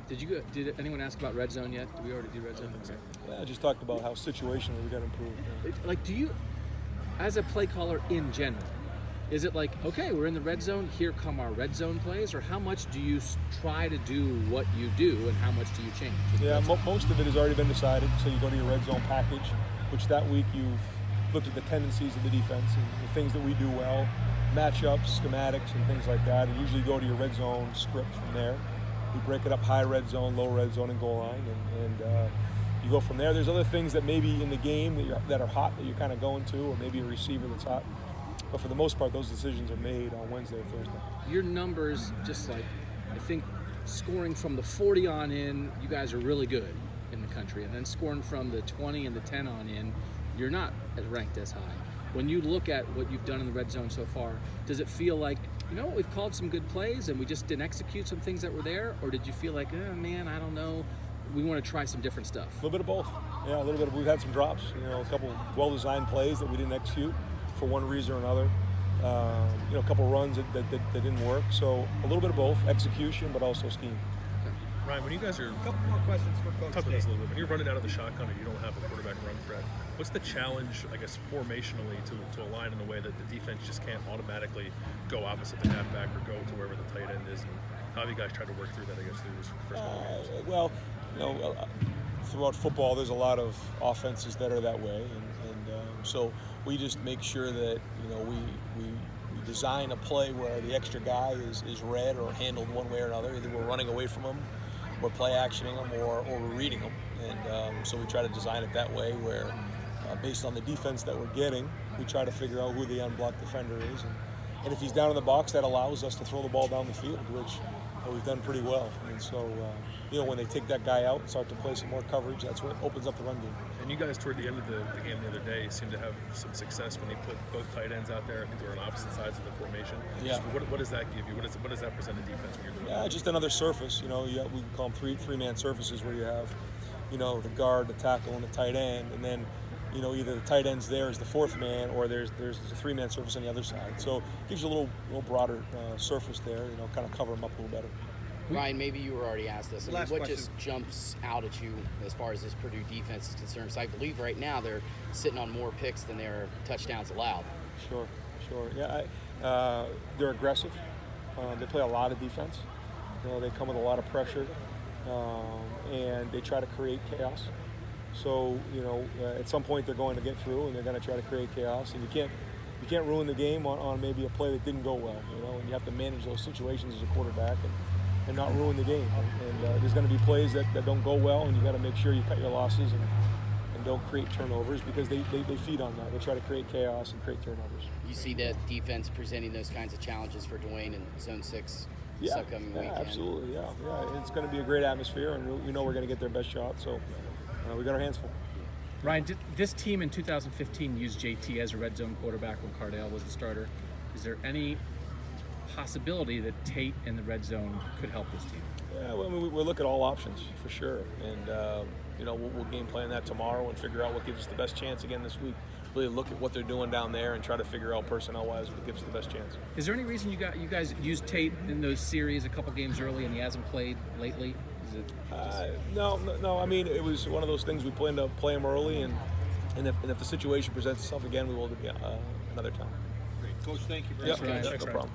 Did anyone ask about red zone yet? Did we already do red zone? Yeah, I just talked about how situationally we got to improve. Do you, as a play caller in general, is it like, okay, we're in the red zone, here come our red zone plays, or how much do you try to do what you do, and how much do you change? Yeah, most of it has already been decided. So you go to your red zone package, which that week you've looked at the tendencies of the defense and the things that we do well, matchups, schematics, and things like that. And usually go to your red zone script from there. We break it up: high red zone, low red zone, and goal line, and you go from there. There's other things that maybe in the game that are hot that you're kind of going to, or maybe a receiver that's hot. But for the most part, those decisions are made on Wednesday or Thursday. Your numbers, just like, I think scoring from the 40 on in, you guys are really good in the country. And then scoring from the 20 and the 10 on in, you're not ranked as high. When you look at what you've done in the red zone so far, does it feel like, we've called some good plays and we just didn't execute some things that were there? Or did you feel like, oh man, I don't know, we want to try some different stuff? A little bit of both. Yeah, a little bit. We've had some drops, a couple well-designed plays that we didn't execute for one reason or another. A couple runs that didn't work. So a little bit of both, execution, but also scheme. Ryan, when you guys are a couple more questions for Coach. Touch on this a little bit. When you're running out of the shotgun and you don't have the quarterback run threat, what's the challenge, I guess, formationally to align in a way that the defense just can't automatically go opposite the halfback or go to wherever the tight end is? And how have you guys tried to work through that, I guess, through this first couple of games? Throughout football, there's a lot of offenses that are that way, and so we just make sure that we design a play where the extra guy is read or handled one way or another. Either we're running away from him, we're play actioning them, or we're reading them, and so we try to design it that way where, based on the defense that we're getting, we try to figure out who the unblocked defender is, and if he's down in the box, that allows us to throw the ball down the field, which we've done pretty well. And so, when they take that guy out and start to play some more coverage, that's what opens up the run game. And you guys, toward the end of the game the other day, seemed to have some success when they put both tight ends out there. I think they were on opposite sides of the formation. Yeah. Just what does that give you? What does that present to defense when you're doing that? Yeah, just another surface. We can call them three-man surfaces where you have, the guard, the tackle, and the tight end, and then either the tight end's there as the fourth man, or there's a three-man surface on the other side. So it gives you a little broader surface there. Kind of cover them up a little better. Ryan, maybe you were already asked this. Last what question. just jumps out at you as far as this Purdue defense is concerned? So I believe right now they're sitting on more picks than their touchdowns allowed. Sure. Yeah, they're aggressive. They play a lot of defense. They come with a lot of pressure, and they try to create chaos. So at some point they're going to get through, and they're going to try to create chaos. And you can't ruin the game on maybe a play that didn't go well. And you have to manage those situations as a quarterback and not ruin the game. And there's going to be plays that don't go well, and you got to make sure you cut your losses and don't create turnovers, because they feed on that. They try to create chaos and create turnovers. You see that defense presenting those kinds of challenges for Dwayne in Zone 6 this upcoming weekend? Absolutely, yeah. It's going to be a great atmosphere, and we know we're going to get their best shot, so we got our hands full. Ryan, this team in 2015 used JT as a red zone quarterback when Cardale was the starter. Is there any possibility that Tate in the red zone could help this team? Yeah, we'll look at all options for sure, and we'll game plan that tomorrow and figure out what gives us the best chance again this week. Really look at what they're doing down there and try to figure out personnel-wise what gives us the best chance. Is there any reason you guys used Tate in those series a couple games early and he hasn't played lately? Is it No. I mean, it was one of those things we planned to play him early, and if the situation presents itself again, we will another time. Great. Coach, thank you very Yeah, much. no problem.